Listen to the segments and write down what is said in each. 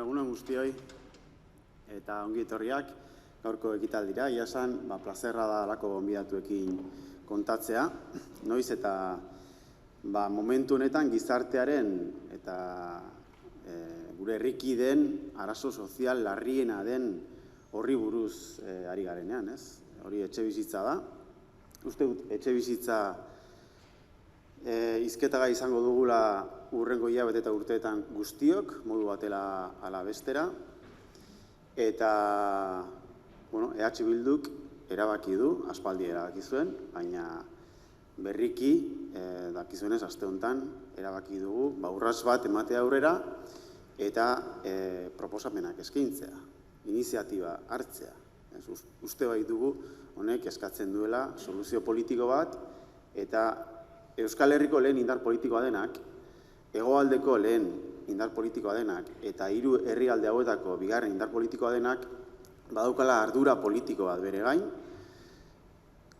Egunon guztioi eta ongi etorriak gaurko ekitaldira. Ia esan, plazerra da alako gonbidatuekin kontatzea. Noiz eta momentu honetan gizartearen eta gure herrikideen arazo sozial larriena den horri buruz ari garenean, ez? Hori etxebizitza da. Uste dut etxebizitza hizketagai izango dugula hurrengo hilabete eta urteetan guztiok, modu batela ala bestera. Eta, EH Bilduk erabaki du, aspaldi erabaki zuen, baina berriki, dakizuenez, aste honetan, erabaki dugu, urrats bat ematea aurrera, eta proposamenak eskaintzea, iniziatiba hartzea. Uste bai dugu, honek eskatzen duela soluzio politiko bat, eta Euskal Herriko lehen indar politikoa denak, hegoaldeko lehen indar politikoa denak, eta 3 herrialde hauetako bigarren indar politikoa denak, badaukala ardura politiko bat bere gain,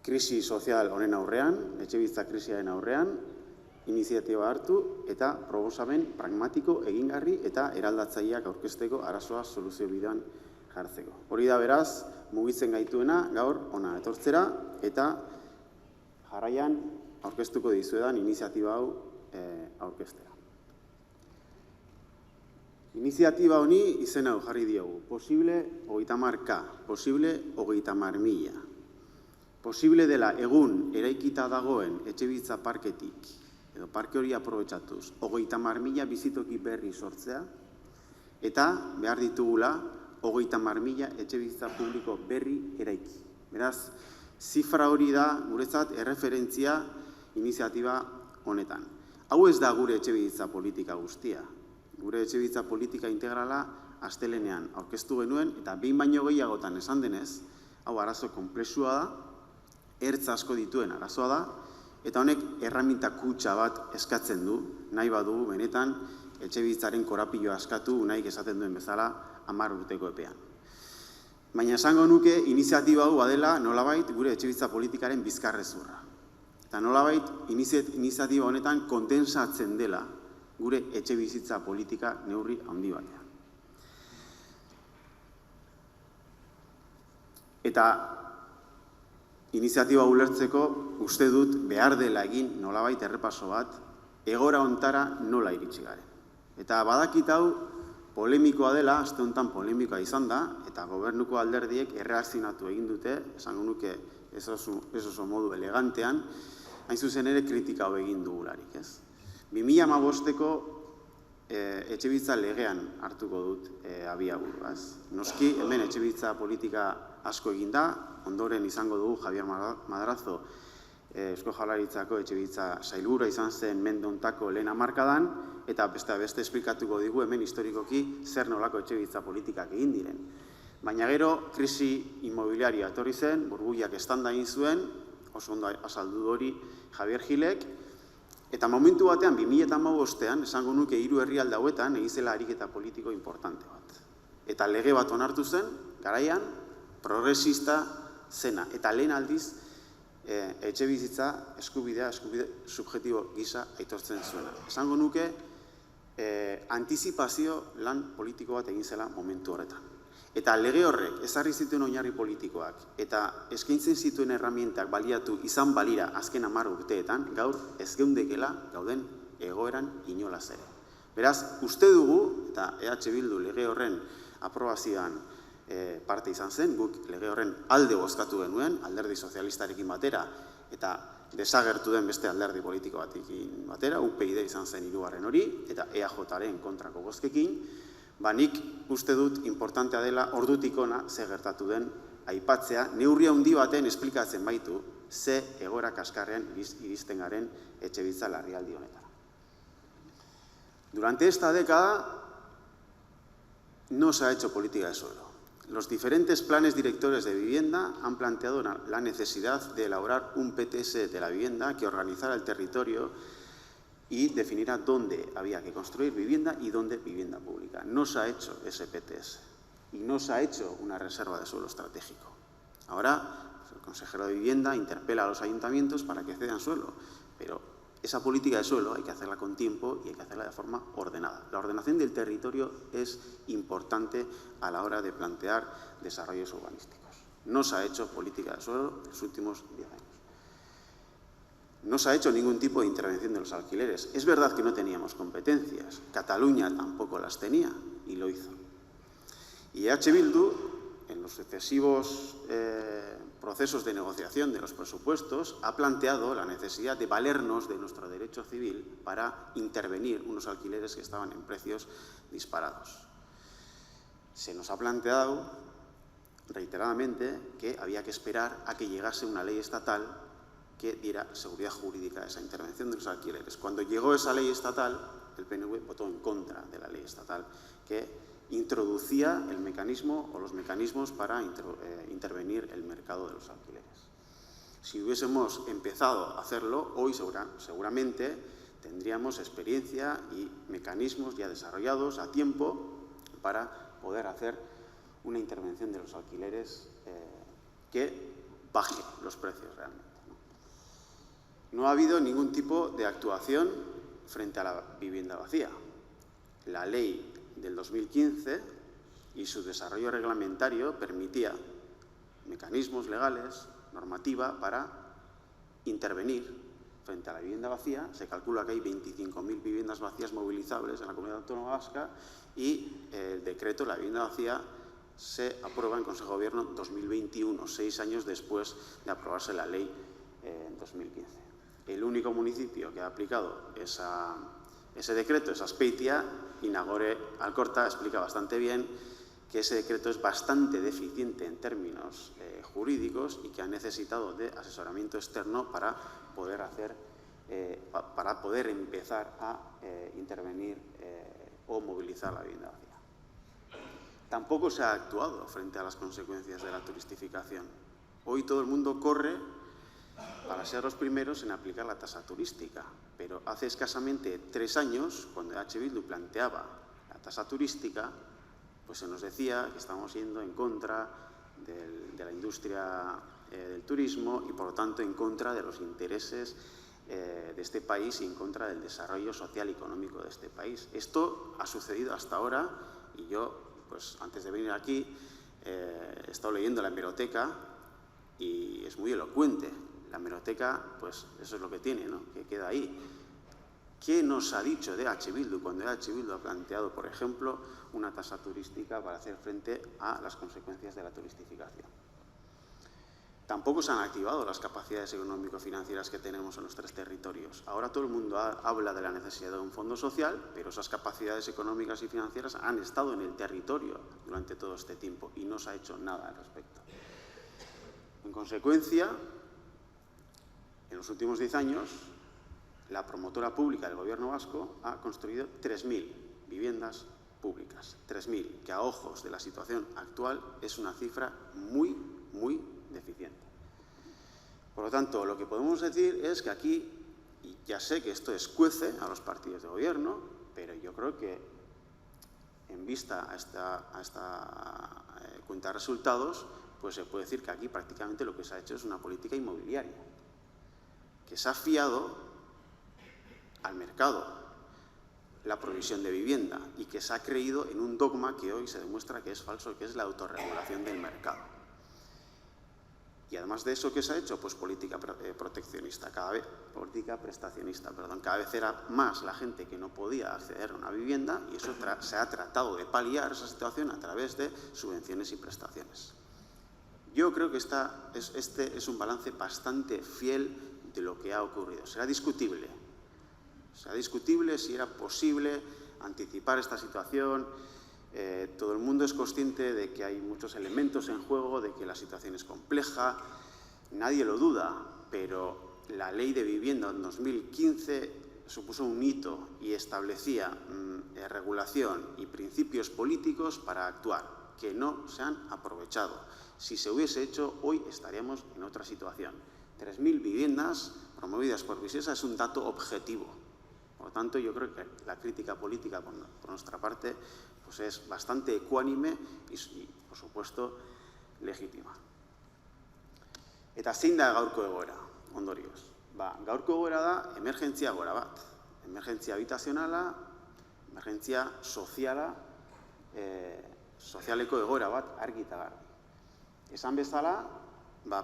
krisi sozial honen aurrean, etxebizitza krisiaren aurrean, iniziatiba hartu eta proposamen pragmatiko egingarri eta eraldatzaileak aurkezteko arazoa soluzio bidean jartzeko. Hori da beraz, mugitzen gaituena gaur hona etortzera eta jarraian aurkeztuko dizuedan iniziatiba hau aurkeztera. Iniziatiba honi izen hau jarri diogu. Posible 30K, posible 30.000. Posible dela egun eraikita dagoen etxebizitza parketik, edo parke hori aprobetxatuz, 30.000 bizitoki berri sortzea, eta behar ditugula 30.000 etxebizitza publiko berri eraiki. Beraz, zifra hori da guretzat erreferentzia iniziatiba honetan. Hau ez da gure etxebizitza politika guztia. Gure etxebizitza politika integrala astelehenean aurkeztu genuen, eta behin baino gehiagotan esan denez, hau arazo konplexua da, ertz asko dituen arazoa da, eta honek erraminta kutxa bat eskatzen du, nahi badugu benetan etxebizitzaren korapiloa askatu, nahi esaten duen bezala 10 urteko epean. Baina esango nuke iniziatiba hau badela nolabait gure etxebizitza politikaren bizkarrezurra. Eta nolabait iniziatiba honetan kondensatzen dela gure etxebizitza politika neurri handi batean. Eta iniziatiba ulertzeko uste dut behar dela egin nolabait errepaso bat egora hontara nola iritsi garen. Eta badakit hau polemikoa dela, aste honetan polemikoa izan da, eta gobernuko alderdiek erreakzionatu egin dute, esango nuke ez oso modu elegantean, hain zuzen ere kritika hau egin dugularik, ez? 2015ko etxebizitza legean hartuko dut abiaburu, ez? Noski, hemen etxebizitza politika asko egin da, ondoren izango dugu Javier Madrazo Eusko Jaurlaritzako etxebizitza sailburua izan zen mendontako lehen hamarkadan, eta beste esplikatuko digu hemen historikoki zer nolako etxebizitza politikak egin diren. Baina gero, krisi inmobiliarioa etorri zen, burbuilak estanda egin zuen, oso ondo azaldu hori Javier Gilek, eta momentu batean, 2015ean, esango nuke 3 herrialde hauetan, egizela ariketa politiko importante bat. Eta lege bat onartu zen, garaian, progresista zena, eta lehen aldiz, etxebizitza eskubide subjektibo gisa aitortzen zuena. Esango nuke, antizipazio lan politiko bat egin zela momentu horretan. Eta lege horrek ezarri zituen oinarri politikoak eta eskaintzen zituen erramientak baliatu izan balira azken 10 urteetan, gaur ez geundekela gauden egoeran inolaz ere. Beraz, uste dugu, eta EH Bildu lege horren aprobazioan parte izan zen, guk lege horren alde bozkatu genuen, alderdi sozialistarekin batera, eta desagertu den beste alderdi politiko batekin batera, UPyD izan zen 3. hori, eta EAJaren kontrako bozkekin, nik uste dut importantea dela ordutik ona ze gertatu den aipatzea, neurri handi baten esplikatzen baitu ze egoera kaskarrean iristen garen etxebizitza larrialdi honetara. Durante esta década no se ha hecho política de suelo. Los diferentes planes directores de vivienda han planteado la necesidad de elaborar un PTS de la vivienda que organizara el territorio y definirá dónde había que construir vivienda y dónde vivienda pública. No se ha hecho ese PTS y no se ha hecho una reserva de suelo estratégico. Ahora, el consejero de Vivienda interpela a los ayuntamientos para que cedan suelo, pero esa política de suelo hay que hacerla con tiempo y hay que hacerla de forma ordenada. La ordenación del territorio es importante a la hora de plantear desarrollos urbanísticos. No se ha hecho política de suelo en los últimos 10 años. No se ha hecho ningún tipo de intervención de los alquileres. Es verdad que no teníamos competencias. Cataluña tampoco las tenía y lo hizo. Y EH Bildu, en los sucesivos procesos de negociación de los presupuestos, ha planteado la necesidad de valernos de nuestro derecho civil para intervenir unos alquileres que estaban en precios disparados. Se nos ha planteado reiteradamente que había que esperar a que llegase una ley estatal que diera seguridad jurídica a esa intervención de los alquileres. Cuando llegó esa ley estatal, el PNV votó en contra de la ley estatal que introducía el mecanismo o los mecanismos para intervenir el mercado de los alquileres. Si hubiésemos empezado a hacerlo, hoy seguramente tendríamos experiencia y mecanismos ya desarrollados a tiempo para poder hacer una intervención de los alquileres que baje los precios realmente. No ha habido ningún tipo de actuación frente a la vivienda vacía. La ley del 2015 y su desarrollo reglamentario permitía mecanismos legales, normativa, para intervenir frente a la vivienda vacía. Se calcula que hay 25.000 viviendas vacías movilizables en la Comunidad Autónoma Vasca y el decreto de la vivienda vacía se aprueba en Consejo de Gobierno en 2021, 6 años después de aprobarse la ley en 2015. El único municipio que ha aplicado ese decreto es Azpeitia, y Nagore Alkorta explica bastante bien que ese decreto es bastante deficiente en términos jurídicos y que ha necesitado de asesoramiento externo para poder empezar a intervenir o movilizar la vivienda vacía. Tampoco se ha actuado frente a las consecuencias de la turistificación. Hoy todo el mundo corre para ser los primeros en aplicar la tasa turística, pero hace escasamente 3 años, cuando EH Bildu planteaba la tasa turística, pues se nos decía que estábamos yendo en contra de la industria del turismo y, por lo tanto, en contra de los intereses de este país y en contra del desarrollo social y económico de este país. Esto ha sucedido hasta ahora y yo, pues antes de venir aquí, he estado leyendo la hemeroteca y es muy elocuente. La hemeroteca, pues eso es lo que tiene, ¿no? Que queda ahí. ¿Qué nos ha dicho de EH Bildu cuando EH Bildu ha planteado, por ejemplo, una tasa turística para hacer frente a las consecuencias de la turistificación? Tampoco se han activado las capacidades económico-financieras que tenemos en los 3 territorios. Ahora todo el mundo habla de la necesidad de un fondo social, pero esas capacidades económicas y financieras han estado en el territorio durante todo este tiempo y no se ha hecho nada al respecto. En consecuencia, en los últimos 10 años, la promotora pública del Gobierno vasco ha construido 3.000 viviendas públicas. 3.000, que a ojos de la situación actual es una cifra muy, muy deficiente. Por lo tanto, lo que podemos decir es que aquí, y ya sé que esto escuece a los partidos de gobierno, pero yo creo que en vista a esta cuenta de resultados, pues se puede decir que aquí prácticamente lo que se ha hecho es una política inmobiliaria, que se ha fiado al mercado la provisión de vivienda y que se ha creído en un dogma que hoy se demuestra que es falso, que es la autorregulación del mercado. Y además de eso, ¿qué se ha hecho? Pues política proteccionista, política prestacionista, perdón. Cada vez era más la gente que no podía acceder a una vivienda y eso se ha tratado de paliar esa situación a través de subvenciones y prestaciones. Yo creo que este es un balance bastante fiel de lo que ha ocurrido. Será discutible si era posible anticipar esta situación. Todo el mundo es consciente de que hay muchos elementos en juego, de que la situación es compleja, nadie lo duda, pero la Ley de Vivienda en 2015 supuso un hito y establecía regulación y principios políticos para actuar, que no se han aprovechado. Si se hubiese hecho, hoy estaríamos en otra situación. 3.000 viviendas promovidas por Visesa es un dato objetivo. Por lo tanto, yo creo que la crítica política por nuestra parte pues es bastante ecuánime y, por supuesto, legítima. Eta zein da gaurko egoera, ondorioz? Gaurko egoera da emergentzia egoera bat. Emergentzia habitazionala, emergentzia soziala, sozialeko egoera bat argi eta garbi. Esan bezala,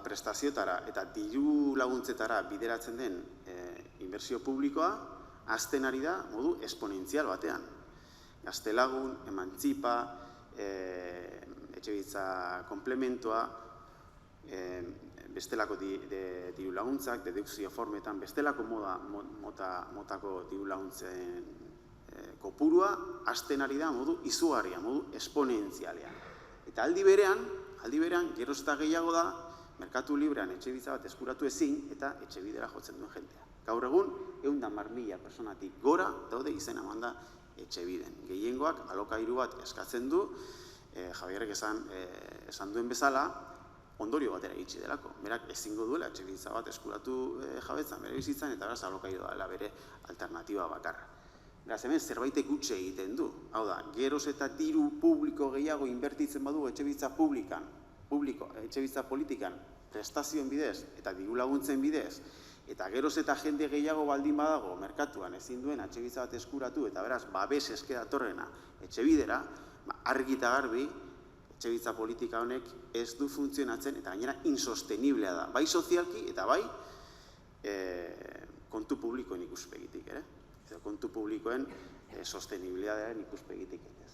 prestazioetara eta diru laguntzetara bideratzen den inbertsio publikoa hazten ari da modu esponentzial batean. Gaztelagun, emantzipa, etxebizitza komplementoa, bestelako diru laguntzak, dedukzio formetan, bestelako motako diru laguntzen kopurua hazten ari da modu izugarria, modu esponentzialean. Eta aldi berean, geroz eta gehiago da, merkatu librean etxebizitza bat eskuratu ezin eta etxebidera jotzen duen jentea. Gaur egun, 110.000 personatik gora daude izena emanda etxebiden. Gehiengoak alokairu bat eskatzen du, Javierrek esan duen bezala, ondorio batera iritsi delako. Berak ezingo duela etxebizitza bat eskuratu jabetzan bere bizitzan eta beraz alokairu dela bere alternatiba bakarra. Beraz, hemen zerbaitek utxe egiten du. Hau da, geroz eta diru publiko gehiago inbertitzen badu etxebizitza politikan, prestazioen bidez eta diru laguntzen bidez, eta geroz eta jende gehiago baldin badago merkatuan ezin duen etxebizitza bat eskuratu eta beraz, babes eske datorrena etxebidera, argi eta garbi, etxebizitza politika honek ez du funtzionatzen eta gainera insosteniblea da. Bai sozialki eta bai kontu publikoen ikuspegitik, ere? Kontu publikoen sostenibilidadearen ikuspegitik ez.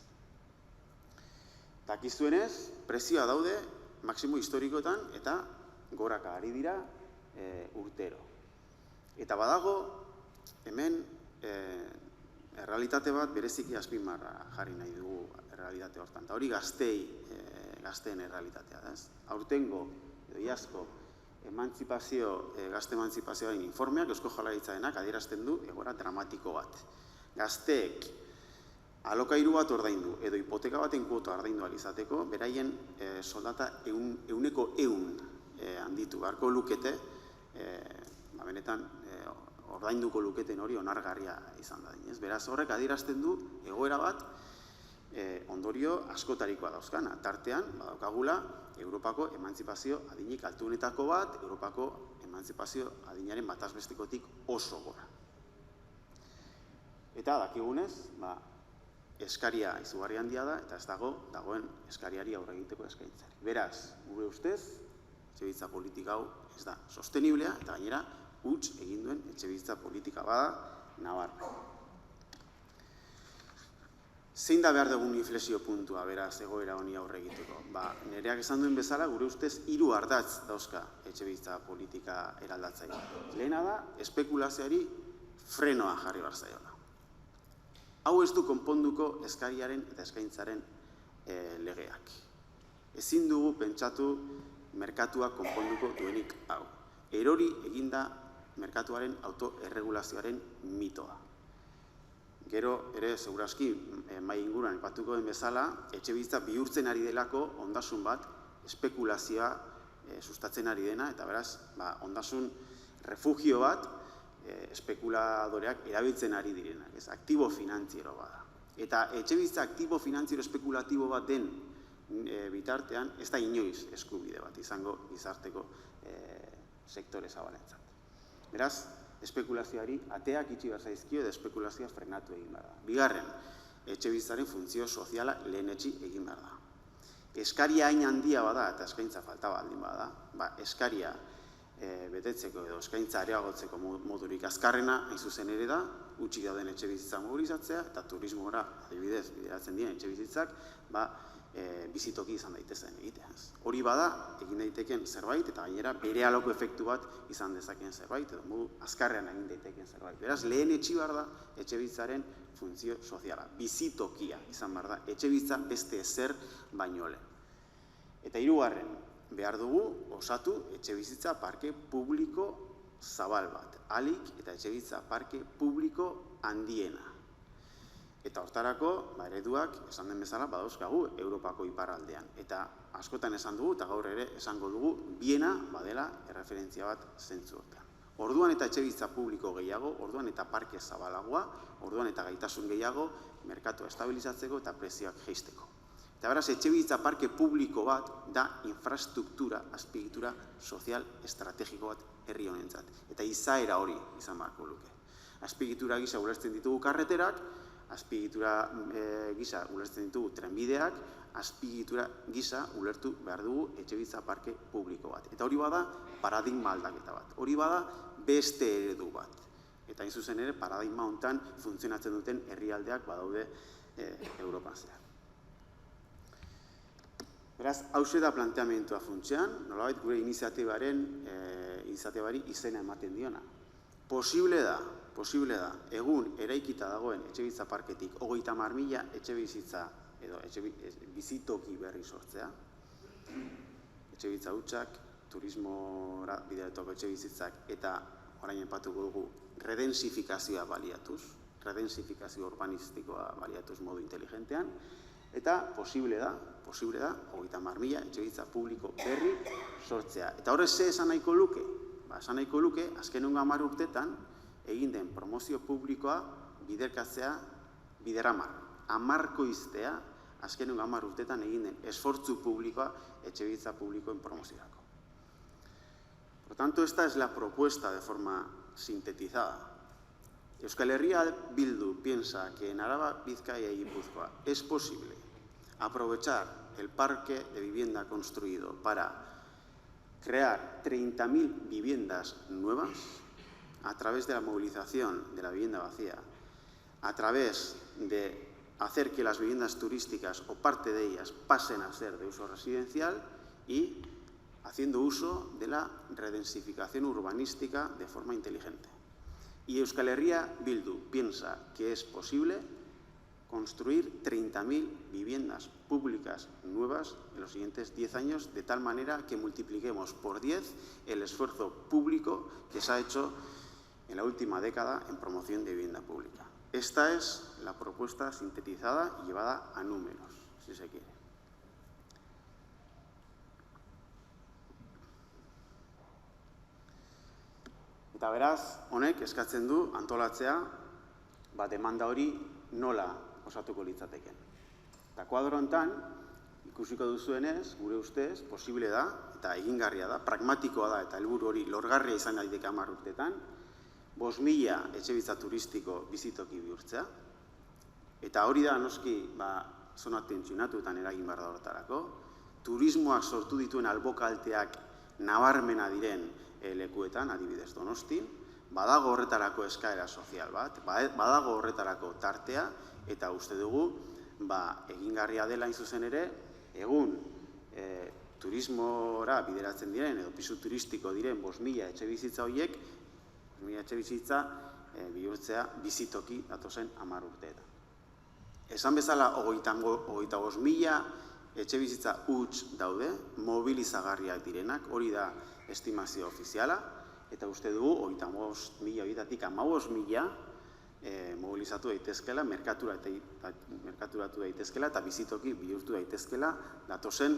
Dakizuenez, prezioa daude maksimo historikoetan eta goraka ari dira urtero. Eta badago, hemen errealitate bat bereziki azpimarra jarri nahi dugu errealitate hortan. Eta hori gazteen errealitatea da. Aurtengo, edo iazko, gazte emantzipazioaren informeak, Eusko Jaurlaritzarenak adierazten du egoera dramatiko bat. Gazteek alokairu bat ordaindu edo hipoteka baten kuota ordaindu ahal izateko, beraien soldata 100% handitu beharko lukete, benetan ordainduko luketen hori onargarria izan da. Beraz horrek adierazten du egoera bat ondorio askotarikoa dauzkana. Tartean, badaukagula, Europako emantzipazio adinik altuenetako bat, Europako emantzipazio adinaren batazbestekotik oso gora. Eta dakigunez, eskaria izugarri handia da, eta ez dagoen eskariari aurre egiteko eskaintzari. Beraz, gure ustez, etxebizitza politika hau ez da sosteniblea, eta gainera, huts egin duen etxebizitza politika bada nabarra. Zein da behar dugun inflexio puntua, beraz, egoera honi aurre egiteko? Nereak esan duen bezala, gure ustez, 3 ardatz dauzka etxebizitza politika eraldatzaile. Lehena da, espekulazioari frenoa jarri behar zaiola. Hau ez du konponduko eskariaren eta eskaintzaren legeak. Ezin dugu pentsatu merkatuak konponduko duenik hau. Erori eginda merkatuaren autoerregulazioaren mitoa. Gero ere, segurazki, mai inguruan ipatuko den bezala, etxebizitza bihurtzen ari delako ondasun bat, espekulazioa sustatzen ari dena, eta beraz, ondasun refugio bat, espekuladoreak erabiltzen ari direnak, aktibo finantziero bada. Eta etxebizitza aktibo finantziero espekulatibo bat den bitartean, ez da inoiz eskubide bat izango gizarteko sektore zabalentzat. Beraz, espekulazioari ateak itxi behar zaizkio edo espekulazioa frenatu egin behar da. Bigarren, etxebizitzaren funtzio soziala lehenetsi egin behar da. Eskaria hain handia bada eta eskaintza falta baldin bada, eskaria betetzeko edo eskaintza areagotzeko modurik azkarrena hain zuzen ere da, utxik dauden etxebizitza mobilizatzea eta turismora adibidez bideratzen diren etxebizitzak bizitoki izan daitezen egitea. Hori bada, egin daiteken zerbait eta gainera bere aloko efektu bat izan dezakeen zerbait edo modu azkarrean egin daiteken zerbait. Beraz, lehen etxi behar da etxebizitzaren funtzio soziala. Bizitokia izan behar da, etxebizitza beste ezer baino lehen. Eta hirugarren, behar dugu osatu etxebizitza parke publiko zabal bat. Ahalik eta etxebizitza parke publiko handiena. Eta hortarako, ereduak, esan den bezala, badauzkagu Europako iparraldean. Eta askotan esan dugu, eta gaur ere esango dugu, Viena badela erreferentzia bat zentzu hortan. Orduan eta etxebizitza publiko gehiago, orduan eta parke zabalagoa, orduan eta gaitasun gehiago, merkatua estabilizatzeko eta prezioak jeisteko. Eta beraz, etxebizitza parke publiko bat da infrastruktura, azpiegitura sozial estrategiko bat herri honentzat. Eta izaera hori izan beharko luke. Azpiegitura gisa ulertzen ditugu karreterak, azpiegitura gisa ulertzen ditugu trenbideak, azpiegitura gisa ulertu behar dugu etxebizitza parke publiko bat. Eta hori bada paradigma aldaketa bat. Hori bada beste eredu bat. Eta hain zuzen ere, paradigma hontan funtzionatzen duten herrialdeak badaude Europan zehar. Beraz, hauxe da planteamentua funtsean, nolabait gure iniziatibari izena ematen diona. Posible da, egun eraikita dagoen etxebizitza parketik 30.000 etxebizitza edo bizitoki berri sortzea, etxebizitza hutsak, turismora bideratutako etxebizitzak eta orain aipatuko dugu redensifikazioa baliatuz, redensifikazio urbanistikoa baliatuz modu inteligentean, eta posible da 30.000 etxebizitza publiko berri sortzea. Eta horrez ze esan nahiko luke? Esan nahiko luke, azkenengo 10 urtetan, egin den promozio publikoa biderkatzea bideramar. Amarkoiztea, azkenengo 10 urtetan egin den esfortzu publikoa etxebizitza publikoen promoziorako. Por tanto, esta es la propuesta de forma sintetizada. Euskal Herria Bildu piensa que en Araba, Bizkaia y Guipúzcoa es posible aprovechar el parque de vivienda construido para crear 30.000 viviendas nuevas a través de la movilización de la vivienda vacía, a través de hacer que las viviendas turísticas o parte de ellas pasen a ser de uso residencial y haciendo uso de la redensificación urbanística de forma inteligente. Y Euskal Herria Bildu piensa que es posible construir 30.000 viviendas públicas nuevas en los siguientes 10 años, de tal manera que multipliquemos por 10 el esfuerzo público que se ha hecho en la última década en promoción de vivienda pública. Esta es la propuesta sintetizada y llevada a números, si se quiere. Eta beraz, honek eskatzen du antolatzea, demanda hori nola osatuko litzateken. Eta kuadro hontan, ikusiko duzuenez, gure ustez, posible da, eta egingarria da, pragmatikoa da, eta helburu hori lorgarria izan daiteke 10 urtetan, 5.000 etxebizitza turistiko bizitoki bihurtzea, eta hori da, noski, zona tentsionatuetan eragin behar da horretarako, turismoak sortu dituen albokalteak nabarmena diren lekuetan, adibidez Donostin, badago horretarako eskaera sozial bat, badago horretarako tartea, eta uste dugu, egingarria dela hain zuzen ere, egun turismora bideratzen diren, edo pisu turistiko diren 5.000 etxebizitza horiek, 5.000 etxebizitza bihurtzea bizitoki datozen 10 urteetan. Esan bezala, 25.000 etxebizitza huts daude, mobilizagarriak direnak, hori da estimazio ofiziala, eta uste dugu, 25.000 horietatik 15.000 mobilizatu daitezkela, merkaturatu daitezkela, eta bizitoki bihurtu daitezkela datozen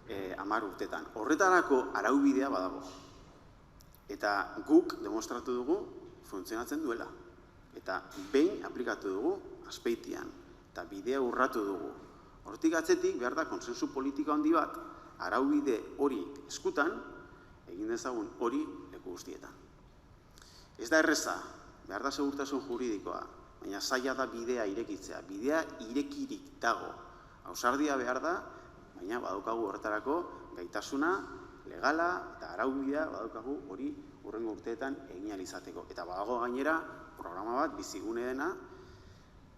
10 urtetan. Horretarako araubidea badago. Eta guk demostratu dugu funtzionatzen duela. Eta behin aplikatu dugu Azpeitian, eta bidea urratu dugu. Hortik atzetik behar da konsensu politika handi bat, araubide hori eskutan, egin dezagun hori leku guztietan. Ez da erreza, behar da segurtasun juridikoa, baina zaila da bidea irekitzea. Bidea irekirik dago. Ausardia behar da, baina badaukagu horretarako gaitasuna, legala eta araubidea badaukagu hori hurrengo urteetan egin ahal izateko. Eta badago gainera programa bat, bizigune dena,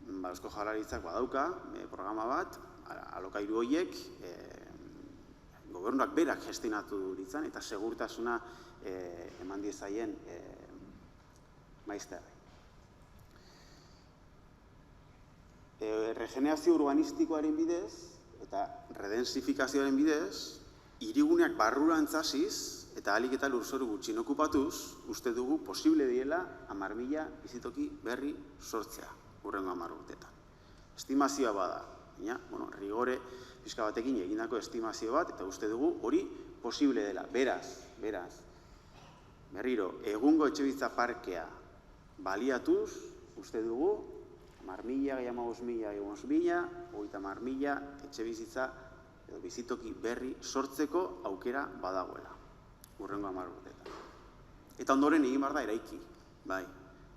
Eusko Jaurlaritzak badauka programa bat, alokairu horiek gobernuak berak gestionatu ditzan eta segurtasuna eman diezaien maizterrei. Regenerazio urbanistikoaren bidez eta redensifikazioaren bidez, hiriguneak barrurantz hasiz eta ahalik eta lurzoru gutxien okupatuz, uste dugu posible diela 10.000 bizitoki berri sortzea hurrengo 10 urteetan. Estimazioa bada, baina, rigore pixka batekin egindako estimazio bat, eta uste dugu hori posible dela. Beraz, berriro, egungo etxebizitza parkea baliatuz, uste dugu 10.000, gehi 15.000, 30.000 etxe bizitza edo bizitoki berri sortzeko aukera badagoela, hurrengo 10 urteetan. Eta ondoren egin behar da eraiki, bai,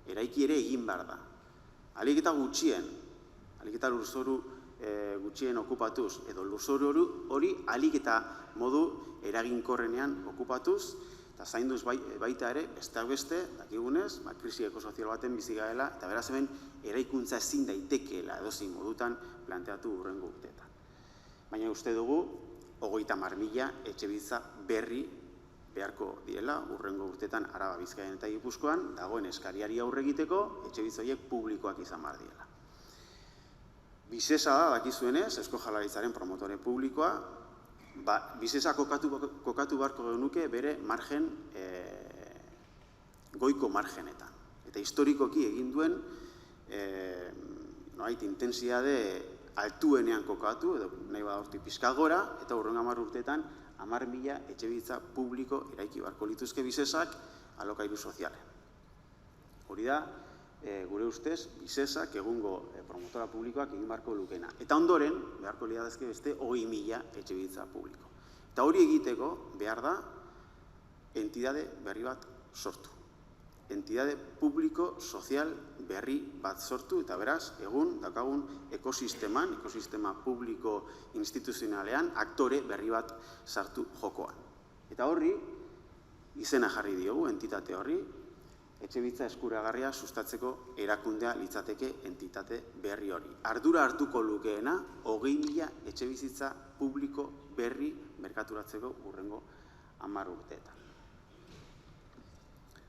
eraiki ere egin behar da. Ahalik eta gutxien, ahalik eta lurzoru gutxien okupatuz, edo lurzoru hori ahalik eta modu eraginkorrenean okupatuz, eta zainduz baita ere, besteak beste, dakigunez, krisi ekosozial baten bizi garela, eta beraz hemen eraikuntza ezin daitekeela edozein modutan planteatu hurrengo urteetan. Baina uste dugu, 30.000 etxebizitza berri beharko direla, hurrengo urteetan Araba, Bizkaian eta Gipuzkoan, dagoen eskariari aurre egiteko, etxebizitza horiek publikoak izan behar direla. Bizesa da, dakizuenez, Eusko Jaurlaritzaren promotore publikoa, Bizesa kokatu beharko genuke bere margen, goiko margenetan. Eta historikoki egin duen, intentsitate altuenean kokatu, edo nahi bada hortik pixka gora, eta hurrengo 10 urteetan 10.000 etxebizitza publiko eraiki beharko lituzke Bisesak alokairu sozialen. Hori da, gure ustez, Bisesak egungo promotora publikoak egin beharko lukena. Eta ondoren, beharko lirateke beste 20.000 etxebizitza publiko. Eta hori egiteko behar da entidade berri bat sortu. Entidade publiko sozial berri bat sortu, eta beraz, egun daukagun ekosistema publiko instituzionalean aktore berri bat sartu jokoan. Eta horri, izena jarri diogu, entitate horri, etxebizitza eskuragarria sustatzeko erakundea litzateke entitate berri hori. Ardura hartuko lukeena, 20.000 etxebizitza publiko berri merkaturatzeko hurrengo 10 urteetan.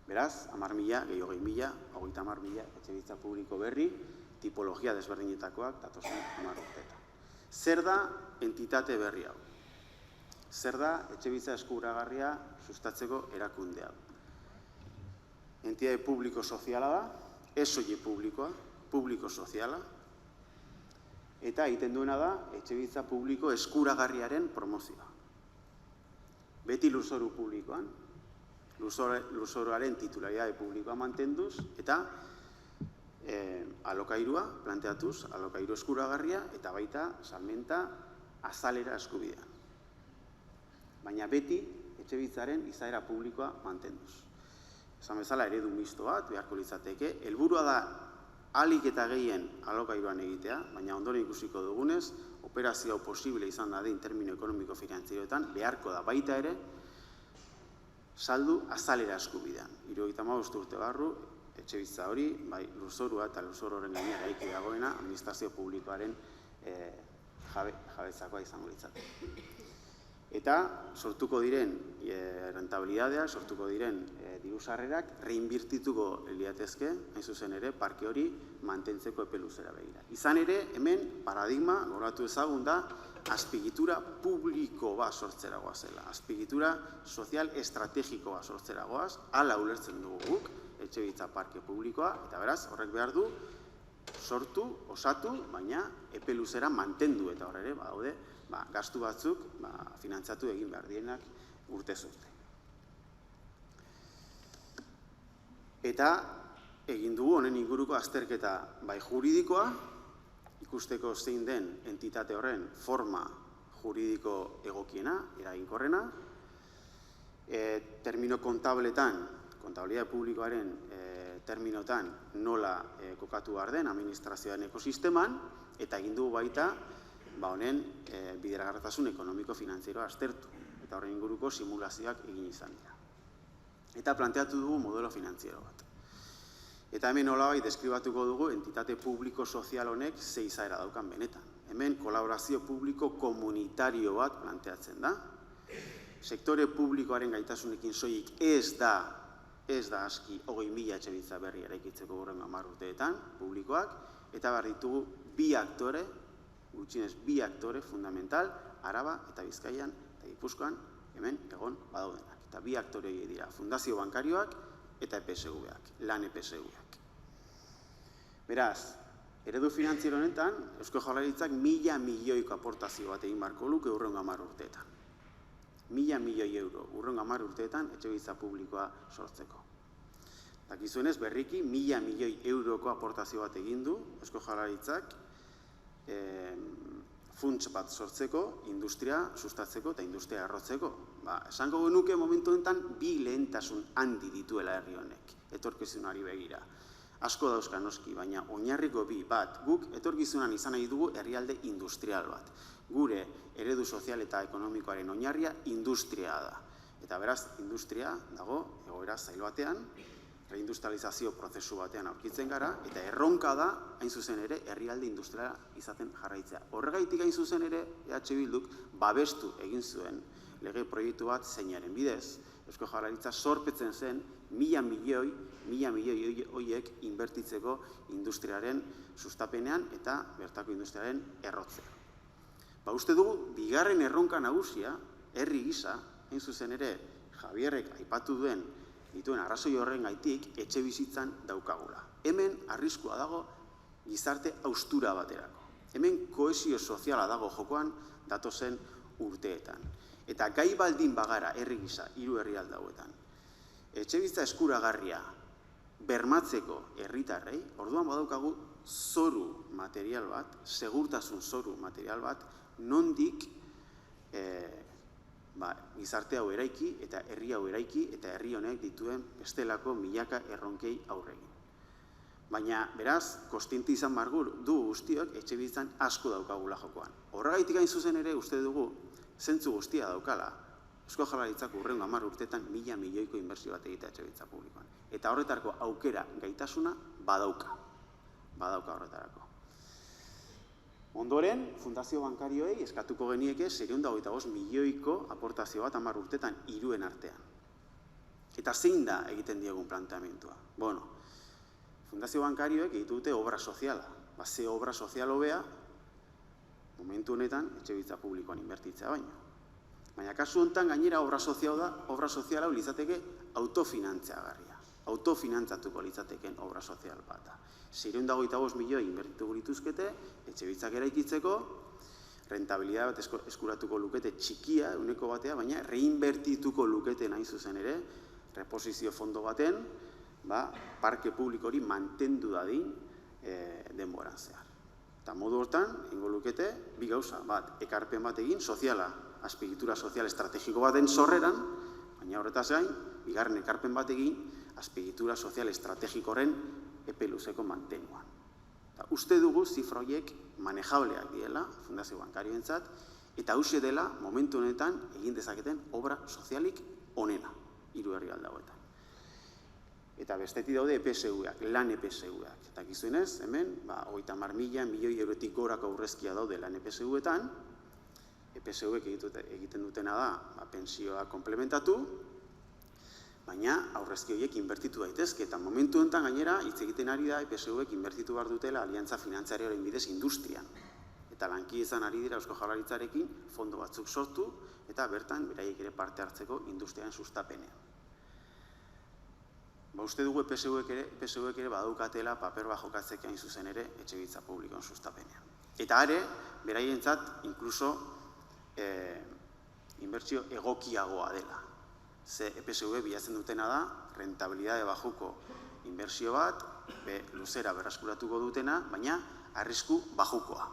Beraz, 10.000, gehi 20.000, 30.000 etxebizitza publiko berri, tipologia desberdinetakoak datozen 10 urteetan. Zer da entitate berri hau? Zer da etxebizitza eskuragarria sustatzeko erakunde hau? Entitate publiko soziala da, ez soilik publikoa, publiko soziala, eta egiten duena da etxebizitza publiko eskuragarriaren promozioa. Beti lurzoru publikoan, lurzoruaren titularidade publikoa mantenduz, eta alokairua planteatuz, alokairu eskuragarria, eta baita salmenta azalera eskubidea. Baina beti etxebizitzaren izaera publikoa mantenduz. Esan bezala eredu misto bat, beharko litzateke, helburua da ahalik eta gehien alokairuan egitea, baina ondoren ikusiko dugunez, operazio posible izan dadin termino ekonomiko-finantzieroetan, beharko da baita ere, saldu azalera eskubidean. 75 urte barru, etxebizitza hori, bai lurzorua eta lurzoruaren gainera eraiki dagoena, administrazio publikoaren jabetzakoa izango litzateke. Eta sortuko diren rentabilidadea, sortuko diren diru-sarrerak reinbertituko liratezke, hain zuzen ere, parke hori mantentzeko epe luzera begira. Izan ere, hemen paradigma, gogoratu ezagun da, azpiegitura publiko bat sortzera goazela. Azpiegitura sozial estrategiko bat sortzera goaz, hala ulertzen dugu guk, etxebizitza parke publikoa, eta beraz, horrek behar du, sortu, osatu, baina epe luzera mantendu, eta horre ere, badaude, gastu batzuk finantzatu egin behar dienak urtez urte. Eta egin dugu honen inguruko azterketa bai juridikoa, ikusteko zein den entitate horren forma juridiko egokiena, eraginkorrena, termino kontabletan, kontabilidade publikoaren terminotan nola kokatu behar den administrazioaren ekosisteman, eta egin dugu baita honen bideragarritasun ekonomiko-finantzieroa aztertu, eta horren inguruko simulazioak egin izan dira. Eta planteatu dugu modelo finantziero bat. Eta hemen nolabait deskribatuko dugu entitate publiko sozial honek ze izaera daukan benetan. Hemen kolaborazio publiko komunitario bat planteatzen da. Sektore publikoaren gaitasunekin soilik ez da aski 20.000 etxebizitza berri eraikitzeko hurrengo 10 urteetan publikoak, eta behar ditugu bi aktore, gutxienez bi aktore fundamental, Araba eta Bizkaian eta Gipuzkoan hemen egon badaudenak. Eta bi aktore dira, fundazio bankarioak eta EPSV-ak, lan EPSV-ak. Beraz, eredu finantziero honetan, Eusko Jaurlaritzak 1.000 milioiko aportazio bat egin beharko luke hurrengo 10 urteetan. 1.000 milioi euro hurrengo 10 urteetan etxebizitza publikoa sortzeko. Dakizuenez, berriki 1.000 milioi euroko aportazio bat egin du Eusko Jaurlaritzak funts bat sortzeko, industria sustatzeko eta industria errotzeko. Esango genuke momentu honetan bi lehentasun handi dituela herri honek, etorkizunari begira. Asko dauzka noski, baina oinarriko bi bat, guk etorkizunan izan nahi dugu herrialde industrial bat. Gure eredu sozial eta ekonomikoaren oinarria industria da. Eta beraz, industria dago egoera zail batean, reindustrializazio prozesu batean aurkitzen gara, eta erronka da, hain zuzen ere, herrialde industriala izaten jarraitzea. Horregaitik hain zuzen ere, EH Bilduk babestu egin zuen lege proiektu bat zeinaren bidez, Eusko Jaurlaritza zorpetzen zen 1.000 milioi horiek inbertitzeko industriaren sustapenean eta bertako industriaren errotzean. Uste dugu, bigarren erronka nagusia, herri gisa, hain zuzen ere, Javierrek aipatu dituen arrazoi horren gaitik, etxe bizitzan daukagula. Hemen arriskua dago gizarte haustura baterako. Hemen kohesio soziala dago jokoan datozen urteetan. Eta gai baldin bagara herri gisa, hiru herrialde hauetan, etxe bizitza eskuragarria bermatzeko herritarrei, orduan badaukagu zoru material bat, segurtasun zoru material bat, nondik gizarte hau eraiki eta herri hau eraiki eta herri honek dituen bestelako milaka erronkei aurregin. Baina, beraz, kostienti izan margur du guztiok etxe bizitzan asko daukagula jokoan. Horregaitik hain zuzen ere uste dugu zentzu guztia daukala Eusko Jaurlaritzak hurrengo 10 urteetan 1.000 milioiko inbertsio bat egitea etxe bizitza publikoan. Eta horretarako aukera gaitasuna badauka horretarako. Ondoren, fundazio bankarioei eskatuko genieke 625 milioiko aportazio bat 10 urtetan hiruen artean. Eta zein da egiten diegun planteamentua? Fundazio bankarioek egiten dute obra soziala. Ze obra sozial hobea, momentu honetan, etxe bizitza publikoan inbertitzea baino. Baina kasu honetan gainera obra soziala litzateke autofinantziagarria. Autofinantzatuko litzateken obra sozial bat. 625 milioi inbertituko lituzkete, etxe bizitzak eraikitzeko, rentabilidad bat eskuratuko lukete txikia, ehuneko batea, baina reinbertituko lukete nahi zuzen ere, reposizio fondo baten, parke publikori mantendu dadin denboran zehar. Eta modu hortan, ingo lukete, bi gauza, bat, ekarpen bat egin, soziala, azpiegitura sozial estrategiko baten sorreran, baina horretaz gain, bigarren ekarpen bat egin, azpiegitura sozial estrategikoren epe luzeko mantenuan. Uste dugu zifra horiek manejableak diela, fundazio bankarioentzat, eta hauxe dela momentu honetan egin dezaketen obra sozialik onena, hiru herrialde hauetan. Eta bestetik daude EPSU-ak, lan EPSU-ak. Eta gizuenez, hemen, 30.000 milioi eurotik gorako aurrezkia daude lan EPSU-etan, EPSU-ek egiten dutena da, pensioa komplementatu, baina aurrezki horiek inbertitu daitezke, eta momentu honetan gainera, hitz egiten ari da, EPSU-ek inbertitu behar dutela aliantza finantzarioaren bidez industrian. Eta lankidezan ari dira Eusko Jaurlaritzarekin fondo batzuk sortu, eta bertan beraiek ere parte hartzeko industriaren sustapenean. Uste dugu EPSU-ek ere badaukatela paper bat jokatzeke hain zuzen ere etxe bizitza publikoen sustapenean. Eta are, beraientzat, inkluso, inbertsio egokiagoa dela. Ze EPSU bilatzen dutena da, rentabilidade bajuko inbertsio bat, luzera berraskuratuko dutena, baina arrisku bajukoa.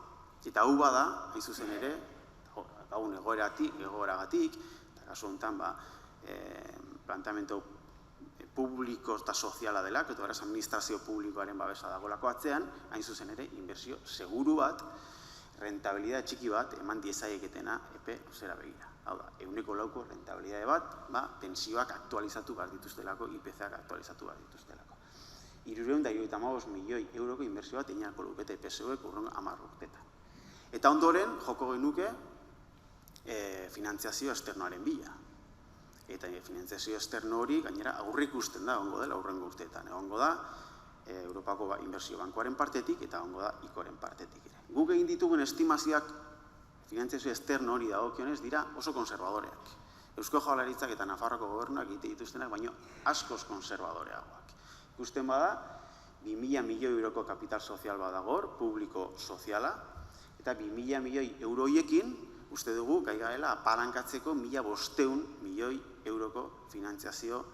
Eta hau bada, hain zuzen ere, gaun egoeragatik, eta kasu honetan, planteamendu publiko eta soziala dela, eta beraz administrazio publikoaren babesa dagolako atzean, hain zuzen ere, inbertsio seguru bat, rentabilidade txiki bat eman diezaieketena epe luzera begira. Hau da, 100% rentabilidade bat, pensioak aktualizatu behar dituztelako, IPC-ak aktualizatu behar dituztelako. 375 milioi euroko inbertsio bat einako lukete EPSU-ek urrengo 10 urtetan. Eta ondoren, joko genuke, finantziazio esternoaren bila. Eta finantziazio esterno hori, gainera, aurrik ikusten da, ongo dela urrengo urteetan. Egongo da, Europako Inbertsio Bankoaren partetik, eta ongo da, ICO-ren partetik ere. Guk egin ditugun estimazioak finantziazio esterno hori dagokionez dira oso konservadoreak. Eusko Jaurlaritzak eta Nafarroako gobernuak egite dituztenak, baino askoz konservadoreagoak. Ikusten bada, 2.000 milioi euroko kapital sozial badagor, publiko soziala, eta 2.000 milioi euroiekin, uste dugu, gai gaela, apalankatzeko 1.500 milioi euroko finantziazio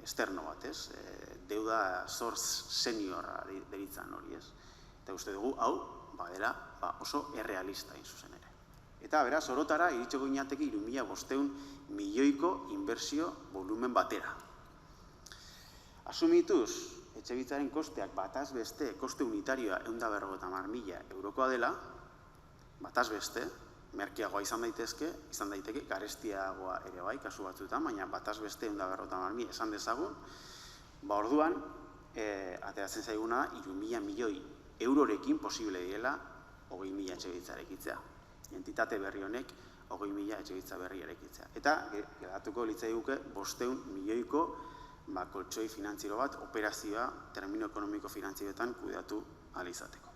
esterno bat, ez? Deuda zor seniorra deritzan hori, ez? Eta uste dugu, hau, badera, oso errealista zuzen ere. Eta, beraz, orotara, iritsiko ginateke 3.500 milioiko inbertsio volumen batera. Asumituz, etxebizitzaren kosteak bataz beste, koste unitarioa 150.000 eurokoa dela, bataz beste, merkeagoa izan daiteke, garestiagoa ere bai, kasu batzuetan, baina bataz beste 150.000 esan dezagun, orduan, ateratzen zaiguna 3.000 milioi eurorekin posible direla 20.000 etxebizitza eraikitzea. Entitate berri honek 20.000 etxebizitza berri eraikitzea. Eta, geratuko litzaiguke 500 milioiko koltsoi finantziero bat operazioa termino ekonomiko finantzietan kudeatu ahal izateko.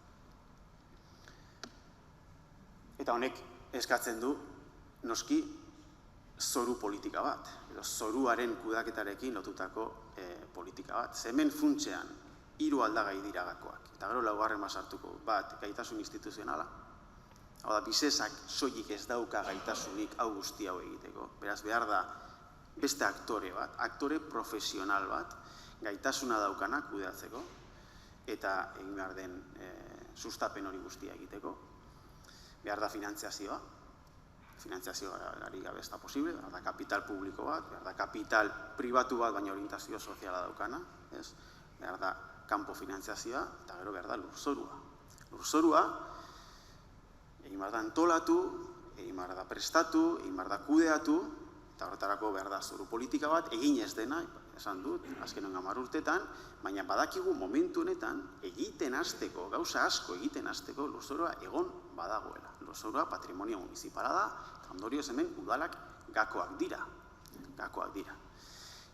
Eta honek eskatzen du, noski, zoru politika bat, edo zoruaren kudaketarekin lotutako politika bat. Hemen funtsean, 3 aldagai dira gakoak. Eta gero laugarren basartuko bat, gaitasun instituzionala. Hau da, bisesak soilik ez dauka gaitasunik hau guzti hau egiteko. Beraz, behar da, beste aktore bat, aktore profesional bat, gaitasuna daukana kudeatzeko, eta egin behar den sustapen hori guztia egiteko. Behar da finantziazioa gari gabe ez da posible, behar da kapital publiko bat, behar da kapital pribatu bat, baina orientazio soziala daukana, behar da kanpo finantziazioa, eta gero behar da lurzorua. Lurzorua, egin behar da antolatu, egin behar da prestatu, egin behar da kudeatu, eta horretarako behar da zoru politika bat, egin ez dena, esan dut, azkenon 10 urtetan, baina badakigu momentu honetan, egiten hasteko, gauza asko egiten hasteko, lurzorua egon badagoela. Lurzorua patrimonio municipala da, eta ondorioz hemen udalak gakoak dira.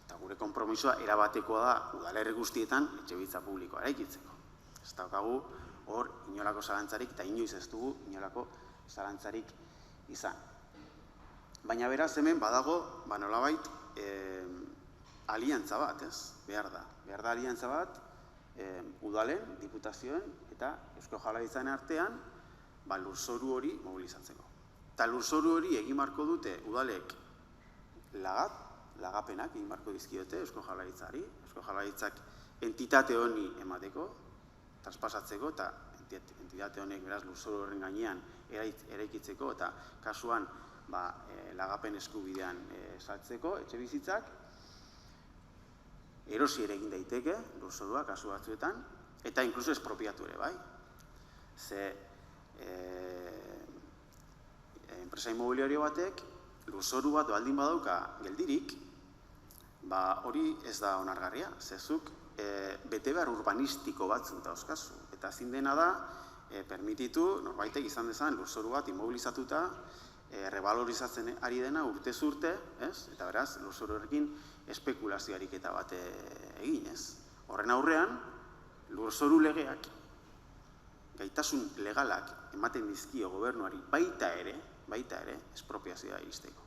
Eta gure konpromisoa erabatekoa da udalerri guztietan etxebizitza publikoa eraikitzeko. Ez daukagu hor inolako zalantzarik, eta inoiz ez dugu inolako zalantzarik izan. Baina beraz hemen badago, nolabait, aliantza bat, behar da. Behar da aliantza bat, udalen, diputazioen eta Eusko Jaurlaritzaren artean, lurzoru hori mobilizatzeko. Eta lurzoru hori egin marko dute udalek lagapenak egin marko dizkiote Eusko Jaurlaritzari, Eusko Jaurlaritzak entitate honi emateko, traspasatzeko, eta entitate honek beraz lurzoru horren gainean eraikitzeko, eta kasuan lagapen eskubidean saltzeko, etxe bizitzak, erosi ere egin daiteke, lurzorua kasu batzuetan, eta inkluso espropiatu ere, bai. Ze enpresa inmobiliario batek, lurzoru bat baldin badauka geldirik, hori ez da onargarria, zezuk bete behar urbanistiko batzuk dauzkazu. Eta ezin dena da, permititu, norbaitek izan dezan, lurzoru bat immobilizatuta, revalorizatzen ari dena urtez urte, eta beraz, lurzoru horrekin espekulazio ariketa bat egin, Horren aurrean, lurzoru legeak, gaitasun legalak ematen dizkio gobernuari baita ere, espropiazioa iristeko.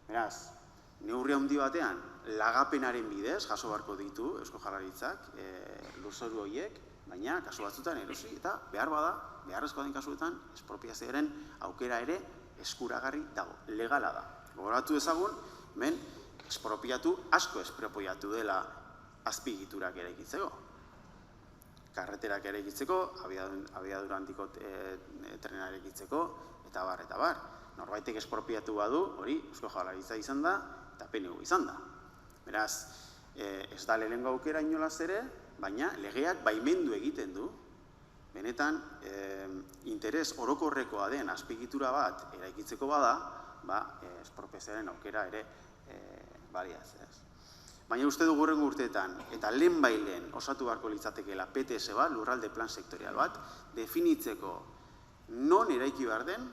Beraz, neurri handi batean, lagapenaren bidez, jaso beharko ditu Eusko Jaurlaritzak, lurzoru horiek, baina kasu batzuetan erosi, eta behar bada, beharrezkoa den kasuetan, espropiazioaren aukera ere eskuragarri dago, legala da. Gogoratu ezagun, hemen, asko espropiatu dela azpigiturak eraikitzeko. Karreterak eraikitzeko, abiadura handiko trena eraikitzeko, eta bar. Norbaitek espropiatu badu, hori Eusko Jaurlaritza izan da, eta PNU izan da. Beraz, ez da lehenengo aukera inolaz ere, baina legeak baimendu egiten du, benetan interes orokorrekoa den azpigitura bat eraikitzeko bada, espropiazioaren aukera ere baliaz. Baina uste dugu hurrengo urteetan, eta lehen osatu beharko litzatekeela PTS bat, lurralde plan sektorial bat, definitzeko non eraiki behar den,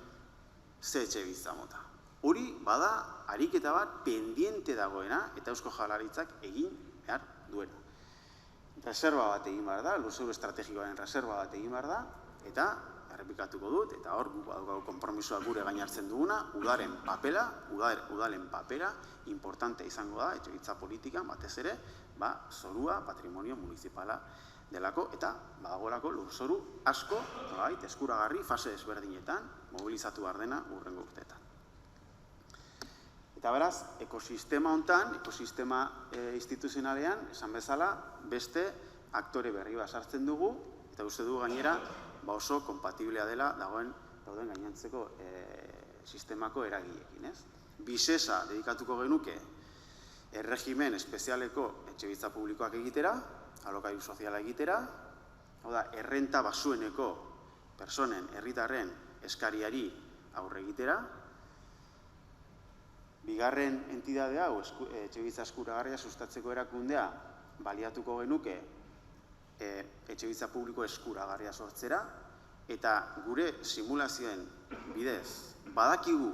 ze etxebizitza mota. Hori bada ariketa bat pendiente dagoena eta Eusko Jaurlaritzak egin behar duena. Reserva bat egin behar da, lurzoru estrategikoaren reserva bat egin behar da, eta errepikatuko dut, eta hor guk konpromisoa gure gainartzen duguna, udalen papera importante izango da, etxebizitza politikan batez ere, zorua patrimonio municipala delako, eta badagoelako lurzoru asko, eskuragarri, fase desberdinetan, mobilizatu behar dena hurrengo urteetan. Eta beraz, ekosistema hontan, ekosistema instituzionalean, esan bezala, beste aktore berri bat sartzen dugu, eta uste dugu gainera oso kompatiblea dela dauden gainontzeko sistemako eragileekin. Bisesa dedikatuko genuke erregimen espezialeko etxebizitza publikoak egitera, alokairu soziala egitera, hau da, errenta basueneko personen, herritarren eskariari aurre egitera. Bigarren entidade hau, etxebizitza eskuragarria sustatzeko erakundea, baliatuko genuke etxebizitza publiko eskuragarria sortzera, eta gure simulazioen bidez, badakigu,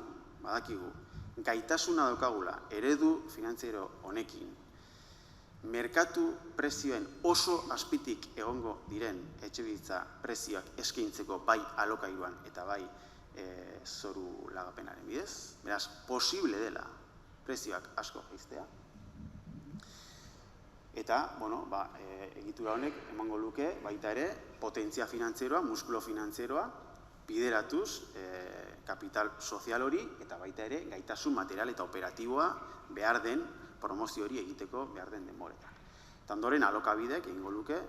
gaitasuna daukagula eredu finantziero honekin, merkatu prezioen oso azpitik egongo diren etxebizitza prezioak eskaintzeko bai alokairuan eta bai zoru lagapenaren bidez. Beraz, posible dela prezioak asko jaistea. Eta, egitura honek emango luke baita ere potentzia finantzieroa, muskulo finantzieroa bideratuz kapital sozial hori eta baita ere gaitasun material eta operatiboa behar den promozio hori egiteko behar den denboretan. Eta ondoren alokabidek egingo luke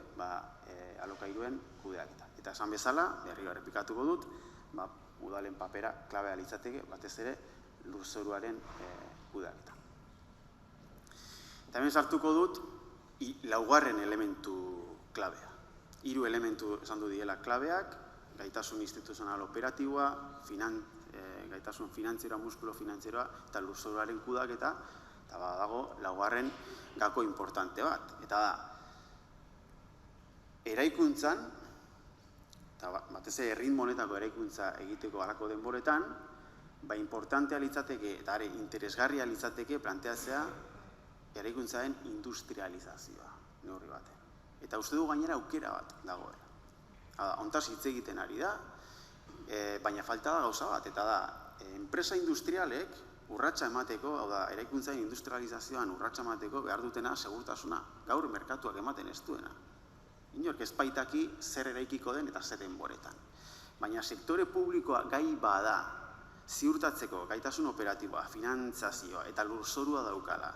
alokairuen kudeaketa. Eta esan bezala, berriro errepikatuko dut, udalen papera klabea litzateke, batez ere lurzoruaren kudeaketa. Eta hemen sartuko dut, laugarren elementu klabea. 3 elementu esan du diela klabeak, gaitasun instituzional operatiboa, gaitasun finantzieroa, muskulo finantzieroa, eta lurzoruaren kudeaketa, eta dago laugarren gako importante bat. Eta da, eraikuntzan, eta batez ere erritmo honetako eraikuntza egiteko halako denboretan, importantea litzateke eta interesgarria litzateke planteatzea eraikuntzaren industrializazioa neurri baten. Eta uste du gainera aukera bat dagoela. Hontaz hitz egiten ari da, baina falta da gauza bat, eta da, enpresa industrialek urratsa emateko, hau da, eraikuntzaren industrializazioan urratsa emateko behar dutena segurtasuna, gaur merkatuak ematen ez duena. Inork ez baitaki zer eraikiko den eta zer denboretan. Baina sektore publikoa gai bada ziurtatzeko gaitasun operatiboa, finantzazioa eta lurzorua daukala,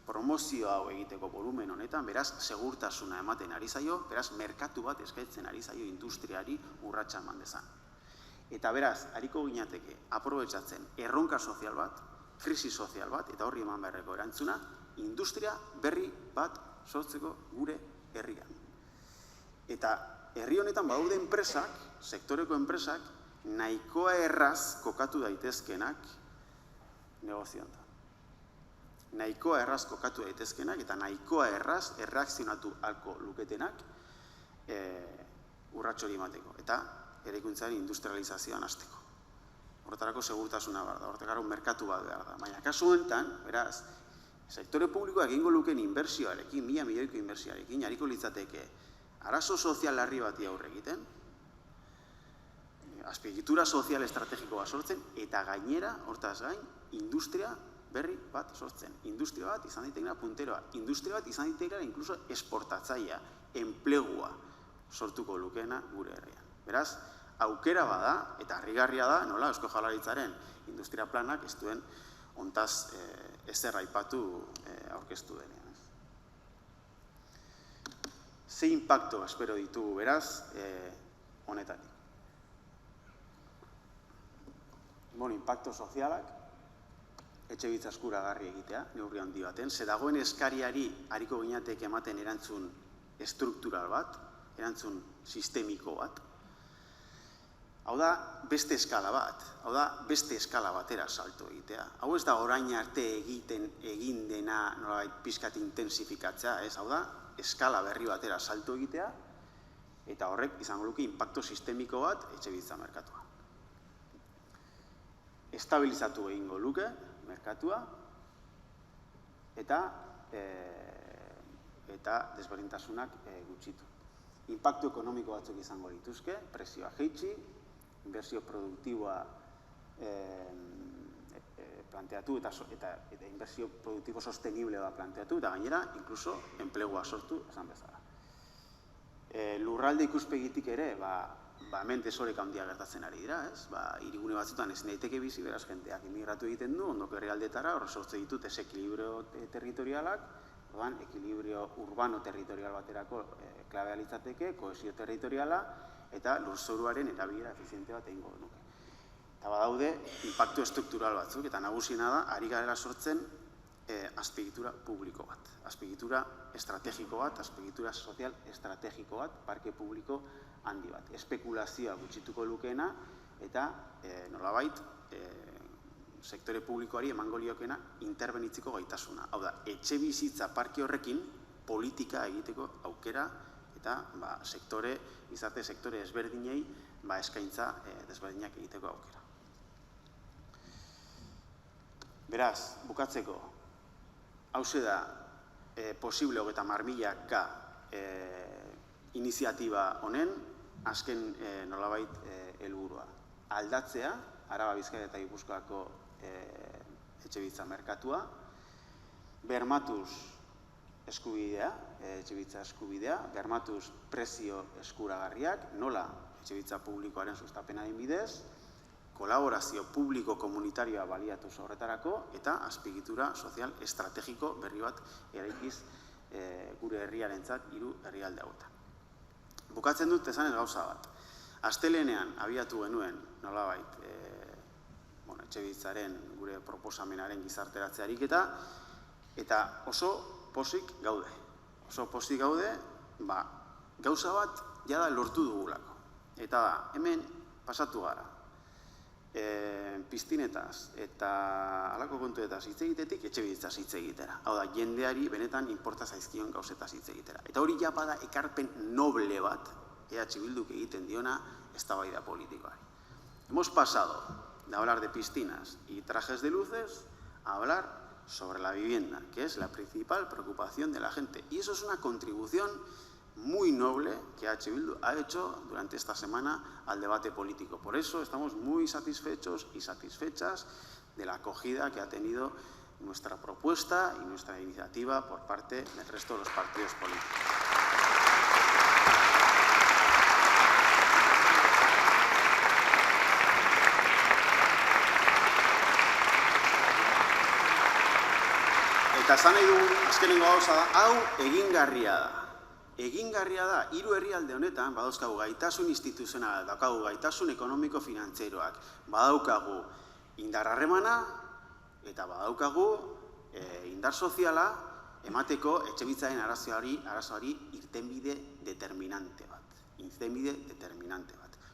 promozio hau egiteko volumen honetan, beraz, segurtasuna ematen ari zaio, beraz, merkatu bat eskaintzen ari zaio industriari urratsa eman dezan. Eta beraz, hariko ginateke aprobetxatzen erronka sozial bat, krisi sozial bat, eta horri eman beharreko erantzuna, industria berri bat sortzeko gure herrian. Eta herri honetan badaude enpresak, sektoreko enpresak, nahikoa erraz kokatu daitezkenak negozioan. Nahikoa erraz kokatu daitezkenak eta nahikoa erraz erreakzionatu halko luketenak urrats hori emateko. Eta eraikuntzaren industrializazioan hasteko. Horretarako segurtasuna behar da, horretarako merkatu bat behar da. Baina kasu honetan, beraz, sektore publikoak egingo lukeen inbertsioarekin, 1.000 milioiko inbertsioarekin, hariko litzateke arazo sozial larri bati aurre egiten, azpiegitura sozial estrategiko bat sortzen, eta gainera, hortaz gain, industria berri bat sortzen. Industria bat izan daitekena punteroa, industria bat izan daitekena inkluso esportatzailea, enplegua sortuko lukeena gure herrian. Beraz, aukera bada, eta harrigarria da, nola, Eusko Jaurlaritzaren industria planak ez duen hontaz ezer aipatu aurkeztu denean. Ze impacto espero ditugu, beraz, honetatik. Impacto sozialak, etxebizitza eskuragarri egitea, neurri handi baten, ze dagoen eskariari hariko ginatek ematen erantzun estruktural bat, erantzun sistemiko bat. Hau da, beste eskala bat, hau da, beste eskala batera salto egitea. Hau ez da orain arte egin dena nolabait pixkat intensifikatzea, ez? Hau da, eskala berri batera salto egitea, eta horrek izango luke impacto sistemiko bat etxebizitza merkatua. Estabilizatu egingo luke merkatua, eta desberdintasunak gutxitu. Impacto ekonomiko batzuk izango dituzke, prezioa jaitsi, inbertsio produktiboa planteatu eta inbertsio produktibo sostenible bat planteatu, eta gainera, inkluso, enplegua sortu, esan bezala. Lurralde ikuspegitik ere, hemen desoreka handia gertatzen ari dira, ez? Hirigune batzutan ez daiteke bizi, beraz, jenteak imigratu egiten du, ondoko herrialdeetara, hor sortzen ditu desekilibrio territorialak, ekilibrio urbano-territorial baterako klabea litzateke, kohesio territoriala, eta lurzoruaren erabilera efiziente bat egingo nuke. Eta badaude, inpaktu estruktural batzuk, eta nagusiena da, ari garela sortzen azpiegitura publiko bat, azpiegitura estrategiko bat, azpiegitura sozial estrategiko bat, parke publiko handi bat. Espekulazioa gutxituko lukeena, eta nolabait, sektore publikoari emango liokena interbenitziko gaitasuna. Hau da, etxe bizitza parke horrekin politika egiteko aukera eta izate sektore ezberdinei eskaintza desberdinak egiteko aukera. Beraz, bukatzeko, hauze da posible 30.000 iniziatiba honen, azken nolabait helburua. Aldatzea, Araba, Bizkaia eta Gipuzkoako etxebizitza merkatua, bermatuz eskubidea, etxebizitza eskubidea, bermatuz prezio eskuragarriak, nola etxebizitza publikoaren sustapenaren bidez, kolaborazio publiko-komunitarioa baliatuz horretarako, eta azpiegitura sozial estrategiko berri bat eraikiz gure herriarentzat 3 herrialde hauetan. Bukatzen dut esanez gauza bat. Astelehenean abiatu genuen nolabait etxebizitzaren gure proposamenaren gizarteratze ariketa, eta oso pozik gaude. Oso pozik gaude, gauza bat jada lortu dugulako. Eta da, hemen pasatu gara. Piztinetaz eta halako kontuetaz hitz egitetik etxebizitzaz hitz egitera. Hau da, jendeari benetan inporta zaizkion gauzetaz hitz egitera. Eta hori japa da ekarpen noble bat, EH Bilduk egiten diona eztabaida politikoari. Hemos pasado de hablar de piscinas y trajes de luces a hablar sobre la vivienda, que es la principal preocupación de la gente. Y eso es una contribución muy noble que EH Bildu ha hecho durante esta semana al debate político. Por eso estamos muy satisfechos y satisfechas de la acogida que ha tenido nuestra propuesta y nuestra iniciativa por parte del resto de los partidos políticos. Eta esan nahi dugu, azkenengo gauza da, hau egingarria da. Egingarria da, 3 herrialde honetan, badauzkagu gaitasun instituzionala, daukagu gaitasun ekonomiko-finantzieroak, badaukagu indar harremana, eta badaukagu indar soziala emateko etxebizitzaren arazoari irtenbide determinante bat.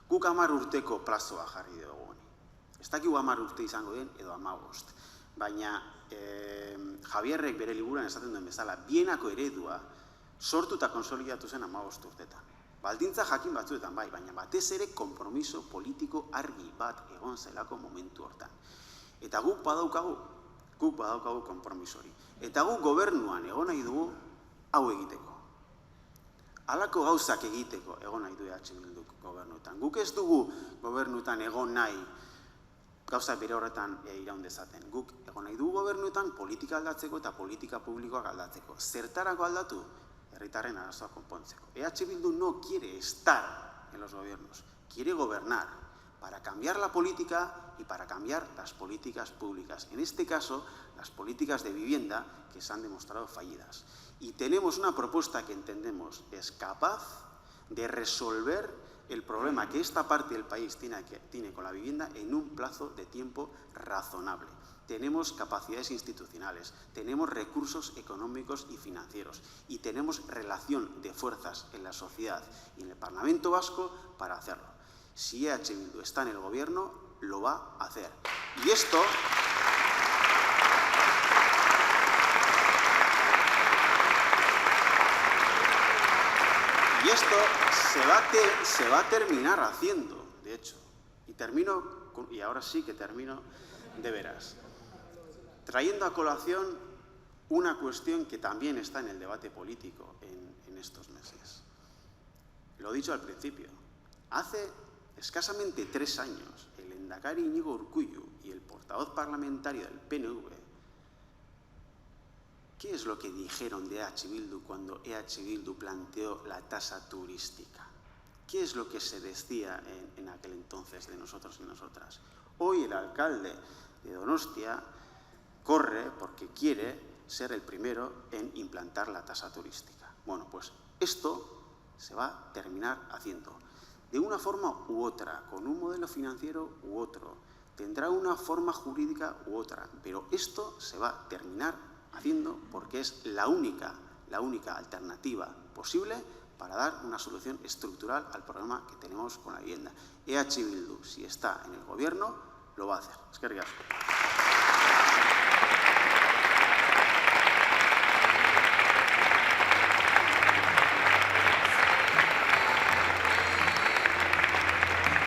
Guk 10 urteko plazoa jarri dugu honi. Ez dakigu 10 urte izango den edo 15. Baina Javierrek bere liburuan esaten duen bezala, bienako eredua sortu eta konsolidatu zen 15 urtetan. Baldintza jakin batzuetan bai, baina batez ere konpromiso politiko argi bat egon zelako momentu hortan. Eta guk badaukagu konpromisori. Eta guk gobernuan egon nahi dugu hau egiteko. Halako gauzak egiteko egon nahi du EH Bilduk gobernuetan. Guk ez dugu gobernuetan egon nahi gauza bere horretan iraun dezaten. Guk egon nahi dugu gobernuetan politika aldatzeko eta politika publikoak aldatzeko. Zertarako aldatu? Herritarren arazoa konpontzeko. EH Bildu no quiere estar en los gobiernos, quiere gobernar para cambiar la política y para cambiar las políticas públicas. En este caso, las políticas de vivienda que se han demostrado fallidas. Y tenemos una propuesta que entendemos es capaz de resolver el problema que esta parte del país tiene con la vivienda en un plazo de tiempo razonable. Tenemos capacidades institucionales, tenemos recursos económicos y financieros y tenemos relación de fuerzas en la sociedad y en el Parlamento Vasco para hacerlo. Si EH Bildu está en el gobierno, lo va a hacer. Y esto se va a terminar haciendo, de hecho. Y ahora sí que termino de veras. Trayendo a colación una cuestión que también está en el debate político en estos meses. Lo he dicho al principio. Hace escasamente 3 años, el lehendakari Iñigo Urkullu y el portavoz parlamentario del PNV, ¿qué es lo que dijeron de EH Bildu cuando EH Bildu planteó la tasa turística? ¿Qué es lo que se decía en aquel entonces de nosotros y nosotras? Hoy el alcalde de Donostia corre porque quiere ser el primero en implantar la tasa turística. Bueno, pues esto se va a terminar haciendo de una forma u otra, con un modelo financiero u otro. Tendrá una forma jurídica u otra, pero esto se va a terminar haciendo porque es la única alternativa posible para dar una solución estructural al problema que tenemos con la vivienda. EH Bildu, si está en el gobierno, lo va a hacer. Eskerrik asko.